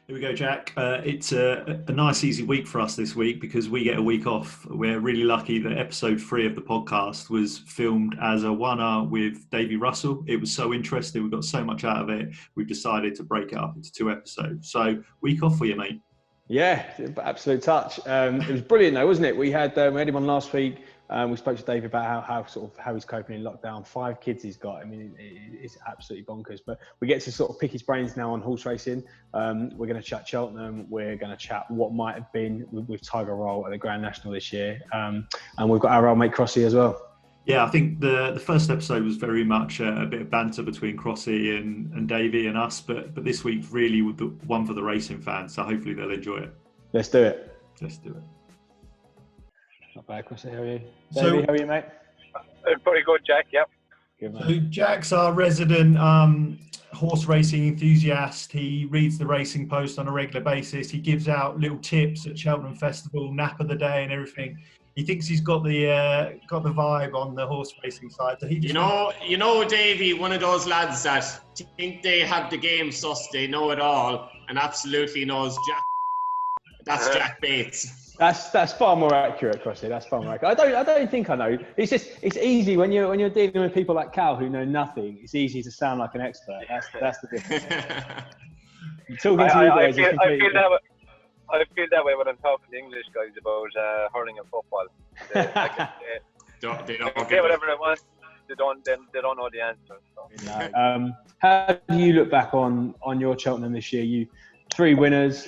Here we go, Jack. It's a nice, easy week for us this week because we get a week off. We're really lucky that episode 3 of the podcast was filmed as a one-hour with Davy Russell. It was so interesting. We got so much out of it. We've decided to break it up into 2 episodes. So, week off for you, mate. Yeah, absolute touch. It was brilliant, though, wasn't it? We had him on last week. We spoke to Dave about how he's coping in lockdown. 5 kids he's got. I mean, it's absolutely bonkers. But we get to sort of pick his brains now on horse racing. We're going to chat Cheltenham. We're going to chat what might have been with Tiger Roll at the Grand National this year. And we've got our old mate Crossey as well. Yeah, I think the first episode was very much a bit of banter between Crossey and Davey and us. But this week really with the one for the racing fans. So hopefully they'll enjoy it. Let's do it. Let's do it. Not bad, Crossey. How are you? Davey, how are you, mate? Pretty good, Jack. Yep. Good, man. So Jack's our resident horse racing enthusiast. He reads the Racing Post on a regular basis. He gives out little tips at Cheltenham Festival, nap of the day, and everything. He thinks he's got the vibe on the horse racing side. So he just you know, Davey, one of those lads that think they have the game sussed, they know it all, and absolutely knows Jack. That's Jack Bates. That's far more accurate, Crossy. That's far more accurate. I don't think I know. It's easy when you're dealing with people like Cal who know nothing. It's easy to sound like an expert. That's the difference. Talking to you guys, I feel that way when I'm talking to English guys about hurling and football. They say whatever they want. They don't know the answer. So. No. How do you look back on your Cheltenham this year? You 3 winners.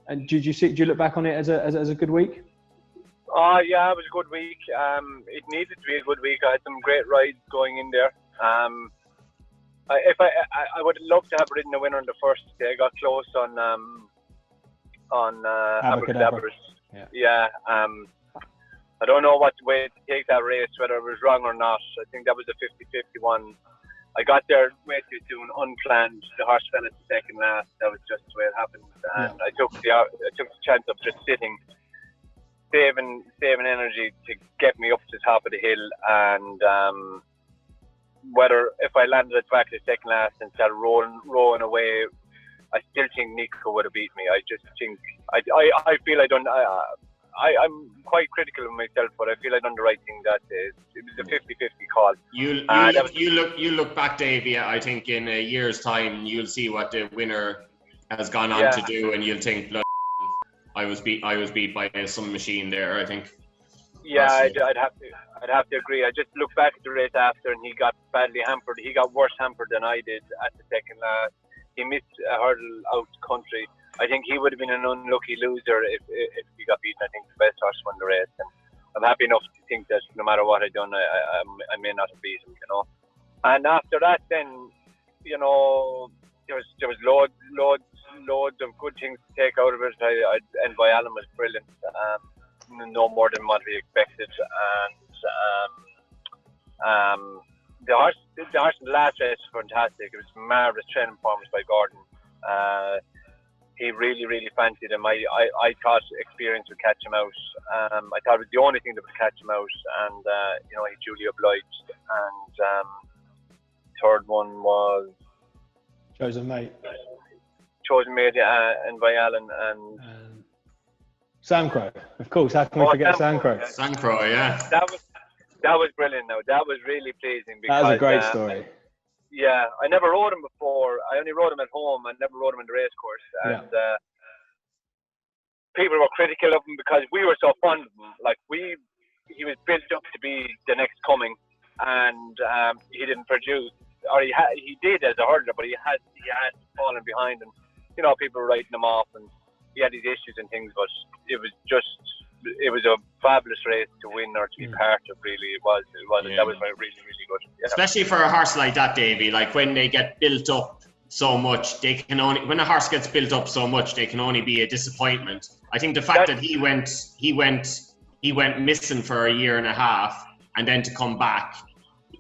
And do you look back on it as a good week? Yeah, it was a good week. It needed to be a good week. I had some great rides going in there. I would love to have ridden the winner on the first day. I got close on Abracadabras. Yeah. I don't know what way to take that race, whether it was wrong or not. I think that was a 50-50 one. I got there way too soon, unplanned. The horse fell at the second last. That was just the way it happened. And I took the chance of just sitting, saving energy to get me up to the top of the hill. And whether if I landed at the back of the second last and started rowing away, I still think Nico would have beat me. I just think I feel I don't. I'm quite critical of myself, but I feel I've done the right thing that day. It was a 50-50 call. You look back, Davey. I think in a year's time, you'll see what the winner has gone on to do, and you'll think, I was beat by some machine there. I think. Yeah, I'd have to agree. I just look back at the race after, and he got badly hampered. He got worse hampered than I did at the second last. He missed a hurdle out country. I think he would have been an unlucky loser if he got beaten. I think the best horse won the race, and I'm happy enough to think that no matter what I'd done, I may not have beat him, you know. And after that, then, you know, there was loads of good things to take out of it. Envoy Allen was brilliant, no more than what we expected, and the horse in the last race was fantastic. It was marvellous training performance by Gordon. He really, really fancied him. I thought experience would catch him out. I thought it was the only thing that would catch him out, and you know, he duly obliged. And third one was Chosen Mate, Envoy Allen and Sandcrow. Of course, how can we forget Sandcrow? Sandcrow, yeah. That was brilliant. Now that was really pleasing because that was a great story. Yeah, I never rode him before. I only rode him at home. I never rode him in the race course. And people were critical of him because we were so fond of him. Like he was built up to be the next coming, and he didn't produce, or he did as a hurdler, but he had fallen behind, and you know, people were writing him off, and he had these issues and things. But it was a fabulous race to win or to be part of. Really, it was. Yeah. That was really, really good. Yeah. Especially for a horse like that, Davey. Like when they get built up so much, when a horse gets built up so much, they can only be a disappointment. I think the fact that he went missing for a year and a half, and then to come back,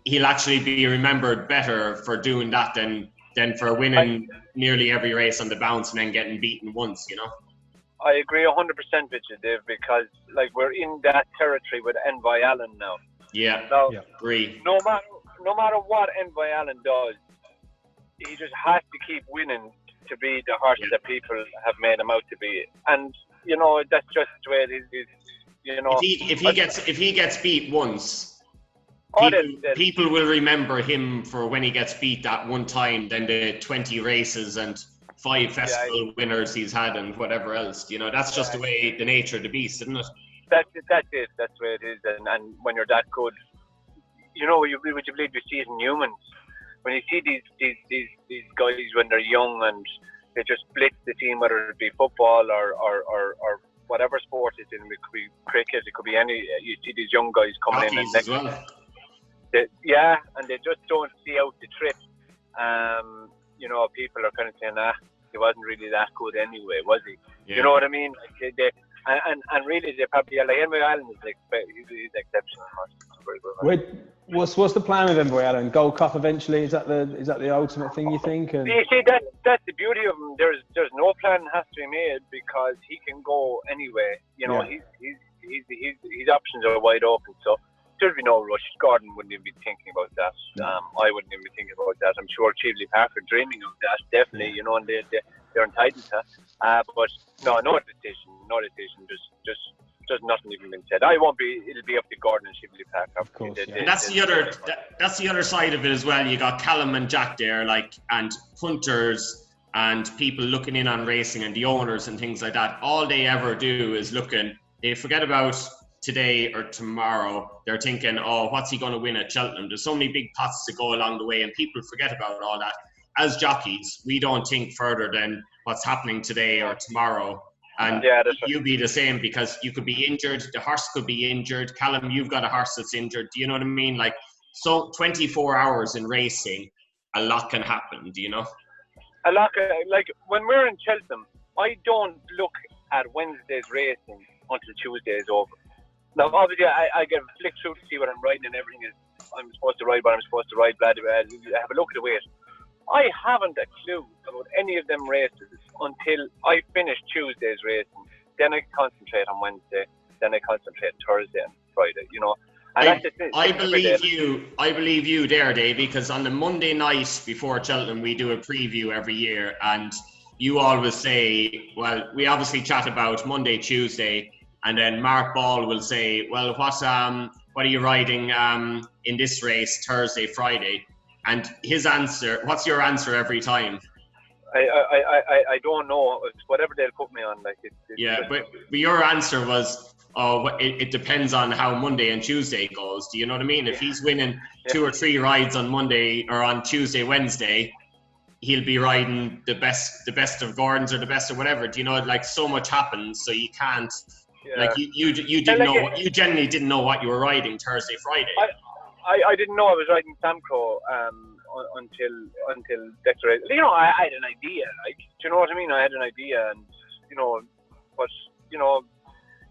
he'll actually be remembered better for doing that than for winning nearly every race on the bounce and then getting beaten once. You know. I agree 100% with you, Dave, because like we're in that territory with Envoy Allen now. Yeah, agree. No matter what Envoy Allen does, he just has to keep winning to be the horse that people have made him out to be. And, that's just the way it is, If he gets beat once, people will remember him for when he gets beat that one time, then the 20 races and 5 festival winners he's had and whatever else. That's just the way, the nature of the beast, isn't it? That's it. That's the way it is. And when you're that good, would you believe you see it in humans? When you see these guys when they're young and they just blitz the team, whether it be football or whatever sport it's in, it could be cricket, it could be any. You see these young guys coming Jockeys in as well. And they just don't see out the trip. People are kind of saying, he wasn't really that good anyway, was he? Yeah. You know what I mean? And really, they probably like Henry Allen he's exceptional. What's the plan with Henry Allen? Gold Cup eventually? Is that the ultimate thing you think? And you see, that's the beauty of him. There's no plan has to be made because he can go anyway. His options are wide open. So there'll be no rush. Gordon wouldn't even be thinking about that. I wouldn't even be thinking about that. I'm sure Cheveley Park are dreaming of that, definitely. And they're entitled to. But no decision. Just nothing even been said. It'll be up to Gordon and Cheveley Park. Of course, and that's the other side of it as well. You got Callum and Jack there, and punters and people looking in on racing and the owners and things like that. All they ever do is they forget about today or tomorrow. They're thinking, what's he going to win at Cheltenham? There's so many big pots to go along the way, and people forget about all that. As jockeys, we don't think further than what's happening today or tomorrow. And you'll be the same because you could be injured. The horse could be injured. Callum, you've got a horse that's injured. Do you know what I mean? So 24 hours in racing, a lot can happen. Do you know? A lot. When we're in Cheltenham, I don't look at Wednesday's racing until Tuesday is over. Now, obviously, I get a flick through to see what I'm riding and everything is. I'm supposed to ride what I'm supposed to ride. Blah, blah, blah. Have a look at the weight. I haven't a clue about any of them races until I finish Tuesday's racing. Then I concentrate on Wednesday. Then I concentrate Thursday and Friday. And I believe you there, Dave, because on the Monday night before Cheltenham, we do a preview every year, and you always say, well, we obviously chat about Monday, Tuesday, and then Mark Ball will say, well, what are you riding in this race Thursday, Friday? And his answer, what's your answer every time? I don't know. It's whatever they'll put me on. But your answer was, it depends on how Monday and Tuesday goes. Do you know what I mean? If he's winning 2 or 3 rides on Monday or on Tuesday, Wednesday, he'll be riding the best of Gordon's or the best of whatever. Do you know? So much happens, so you can't. You didn't know. You generally didn't know what you were riding Thursday, Friday. I didn't know I was riding Samcro until Dexter. I had an idea. Do you know what I mean? I had an idea, and but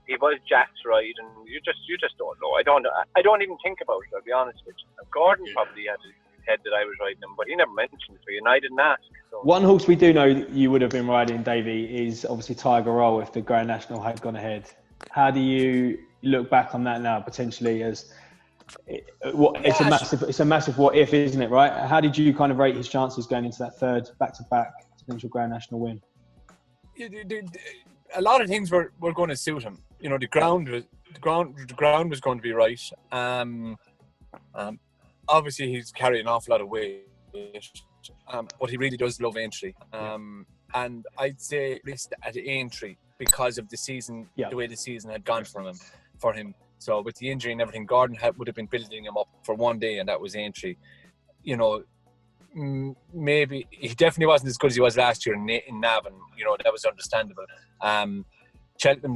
he was Jack's ride, and you just don't know. I don't even think about it. I'll be honest with you. Gordon probably had his head that I was riding him, but he never mentioned it to me, and I didn't ask. So. One horse we do know you would have been riding, Davy, is obviously Tiger Roll if the Grand National had gone ahead. How do you look back on that now, potentially as? It's a massive what if, isn't it? Right? How did you kind of rate his chances going into that third back-to-back potential Grand National win? A lot of things were going to suit him. The ground was going to be right. Obviously, he's carrying an awful lot of weight, but he really does love Aintree. And I'd say this at Aintree because of the season, the way the season had gone for him. So with the injury and everything, Gordon would have been building him up for one day, and that was Aintree. Maybe he definitely wasn't as good as he was last year in Navan. That was understandable. Cheltenham,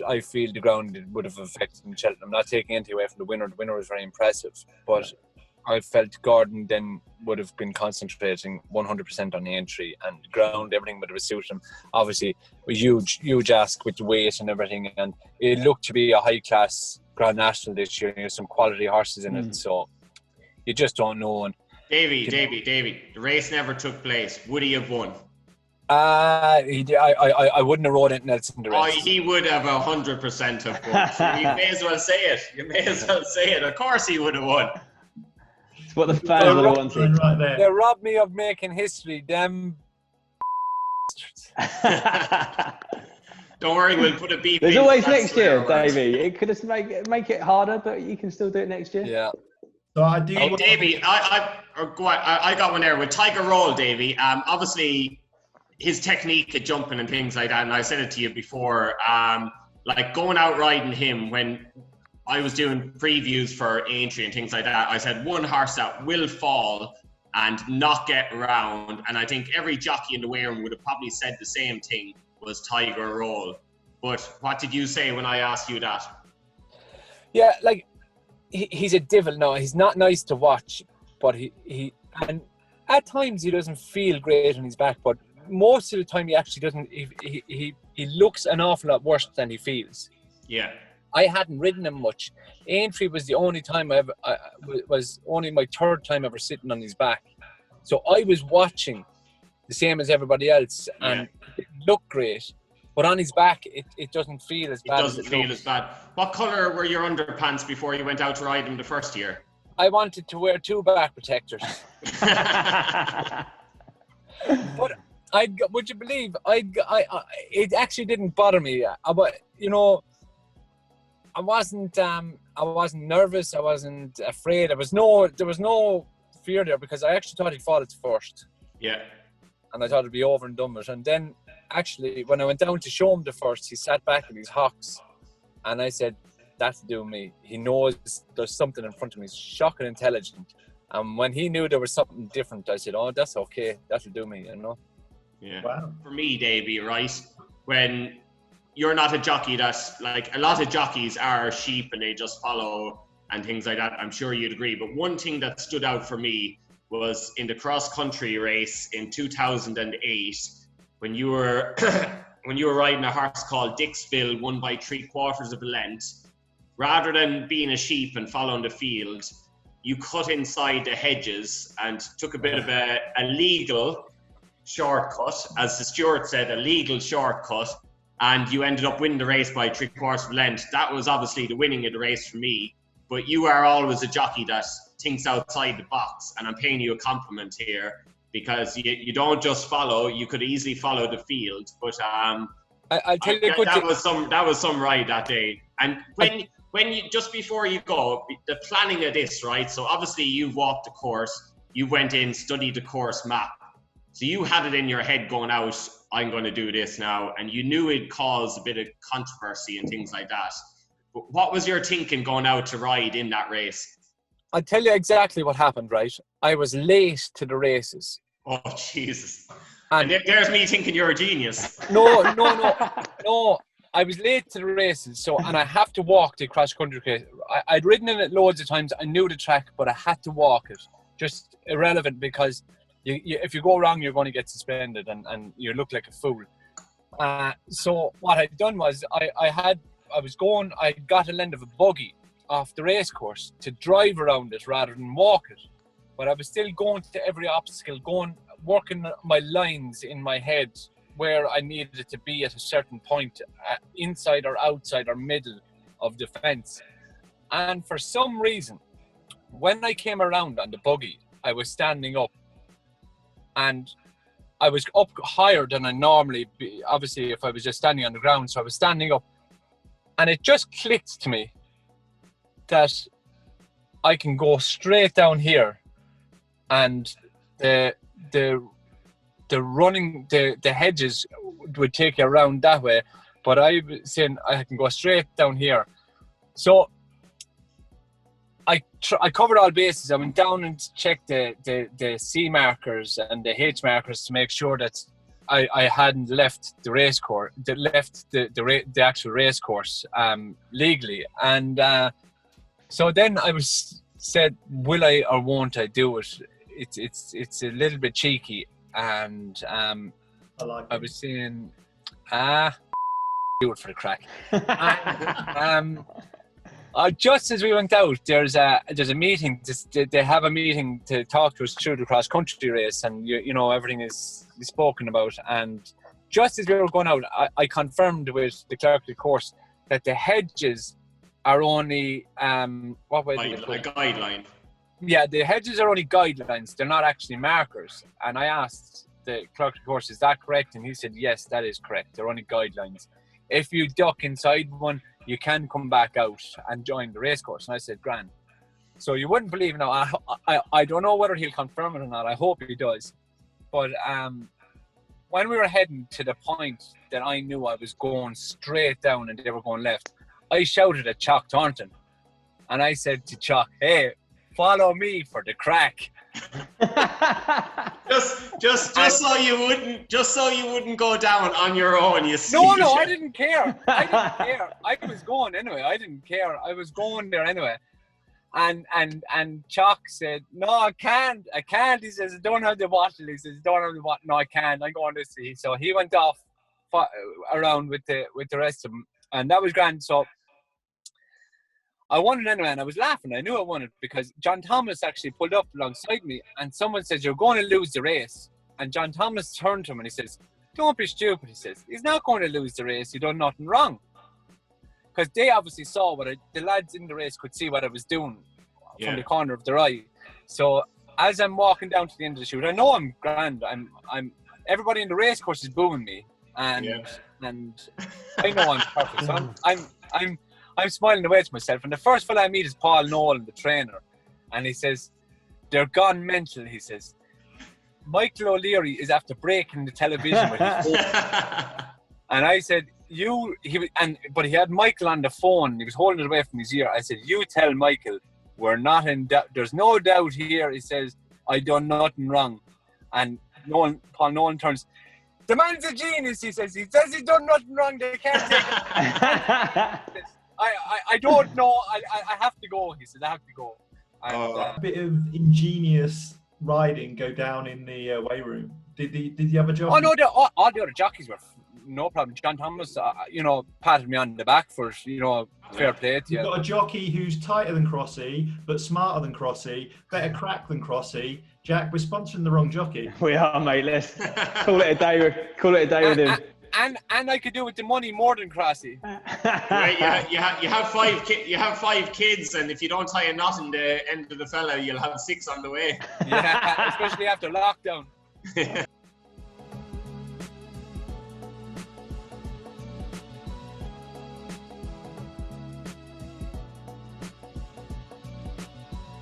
I feel the ground would have affected him. Cheltenham, not taking anything away from the winner. The winner was very impressive, but I felt Gordon then would have been concentrating 100% on the entry and ground, everything would have suited him. Obviously, a huge ask with the weight and everything, and it looked to be a high-class Grand National this year. There's some quality horses in it, so you just don't know. And Davy, the race never took place. Would he have won? I wouldn't have rode it Nelson the rest. He would have 100% have won. So you may as well say it. Of course he would have won. It's what the fans would have wanted. They robbed me of making history. Them Don't worry, we'll put a beep. There's always next year, Davey. It could just make it harder, but you can still do it next year. Yeah. So I do. Hey, Davey, I got one there with Tiger Roll, Davey. Obviously, his technique at jumping and things like that, and I said it to you before, like going out riding him when I was doing previews for Aintree and things like that, I said one horse that will fall and not get around, and I think every jockey in the weigh room would have probably said the same thing, was Tiger Roll. But what did you say when I asked you that? Yeah, like he's a devil. No, he's not nice to watch, but he and at times he doesn't feel great on his back, but most of the time he actually doesn't. He looks an awful lot worse than he feels. Yeah. I hadn't ridden him much. Aintree was the only time was only my third time ever sitting on his back. So I was watching the same as everybody else, and it looked great. But on his back, it doesn't feel as bad. It doesn't feel as bad. What colour were your underpants before you went out to ride him the first year? I wanted to wear 2 back protectors. But would you believe, it actually didn't bother me. I wasn't nervous. I wasn't afraid. There was no fear there, because I actually thought he'd fall at first. Yeah. And I thought it'd be over and done with. And then, actually, when I went down to show him the first, he sat back in his hocks, and I said, "That'll do me." He knows there's something in front of me. He's shocking intelligent. And when he knew there was something different, I said, "Oh, that's okay. That'll do me," Yeah. Wow. For me, Davey, right, when you're not a jockey that's like, a lot of jockeys are sheep and they just follow and things like that. I'm sure you'd agree. But one thing that stood out for me was in the cross-country race in 2008, when you were riding a horse called Dixville, won by 3/4 of a length. Rather than being a sheep and following the field, you cut inside the hedges and took a bit of a legal shortcut, as the steward said, a legal shortcut, and you ended up winning the race by 3/4 of a length. That was obviously the winning of the race for me. But you are always a jockey that thinks outside the box, and I'm paying you a compliment here, because you don't just follow. You could easily follow the field, but I'll tell you that was some ride that day. And when you, just before you go, the planning of this, right? So obviously you've walked the course, you went in, studied the course map, so you had it in your head going out, I'm going to do this now, and you knew it'd cause a bit of controversy and things like that. But what was your thinking going out to ride in that race? I'll tell you exactly what happened, right? I was late to the races. Oh, Jesus. And there's me thinking you're a genius. No. I was late to the races, and I have to walk the cross-country race. I'd ridden in it loads of times. I knew the track, but I had to walk it. Just irrelevant, because if you go wrong, you're going to get suspended and you look like a fool. So what I'd done was I got a lend of a buggy off the race course to drive around it rather than walk it. But I was still going to every obstacle, working my lines in my head where I needed it to be at a certain point, inside or outside or middle of the fence. And for some reason, when I came around on the buggy, I was standing up, and I was up higher than I normally be, obviously, if I was just standing on the ground. So I was standing up, and it just clicked to me that I can go straight down here, and the hedges would take you around that way, but I was saying I can go straight down here. So I covered all bases. I went down and checked the C markers and the H markers to make sure that I hadn't left the race course, the actual race course legally. And so then I said, will I or won't I do it? It's a little bit cheeky, and I was saying, do it for the crack. Just as we went out, there's a meeting. They have a meeting to talk to us through the cross country race, and you know everything is spoken about. And just as we were going out, I confirmed with the clerk of the course that the hedges are only what way a guideline. Yeah, the hedges are only guidelines. They're not actually markers. And I asked the clerk of course, is that correct? And he said, yes, that is correct. They're only guidelines. If you duck inside one, you can come back out and join the race course. And I said, grand. So you wouldn't believe now. I don't know whether he'll confirm it or not. I hope he does. But when we were heading to the point that I knew I was going straight down and they were going left, I shouted at Chalk Thornton. And I said to Chalk, hey, follow me for the crack. just so you wouldn't go down on your own. No, I didn't care. I was going anyway. I didn't care. I was going there anyway. And Chalk said, no, I can't. He says, I don't have the bottle. He says, don't have the bottle. No, I can't. I'm going to see. So he went off around with the rest of them, and that was grand. So I won it anyway, and I was laughing. I knew I won it because John Thomas actually pulled up alongside me, and someone says, you're going to lose the race. And John Thomas turned to him and he says, don't be stupid. He says, he's not going to lose the race. He done nothing wrong. Because they obviously saw the lads in the race could see what I was doing from the corner of their eye. So as I'm walking down to the end of the shoot, I know I'm grand. I'm everybody in the race course is booing me, and I know I'm perfect. So I'm smiling away to myself. And the first fella I meet is Paul Nolan, the trainer, and he says, "They're gone mental." He says, "Michael O'Leary is after breaking the television with his phone." And I said, but he had Michael on the phone. He was holding it away from his ear. I said, you tell Michael we're not in doubt. There's no doubt here. He says, I done nothing wrong. And Paul Nolan turns, the man's a genius, he says. He says he's done nothing wrong. They can't take it. I don't know. I have to go. He says, I have to go. And, a bit of ingenious riding go down in the weigh room. Did you have a jockey? Oh, no, all the other jockeys were no problem. John Thomas, patted me on the back for, fair play to you. You've got a jockey who's tighter than Crossey, but smarter than Crossey, better crack than Crossey. Jack, we're sponsoring the wrong jockey. We are, mate. Let's call it a day. Call it a day with him. And I could do with the money more than Crossey. You have 5 kids, and if you don't tie a knot in the end of the fella, you'll have 6 on the way. Yeah, especially after lockdown.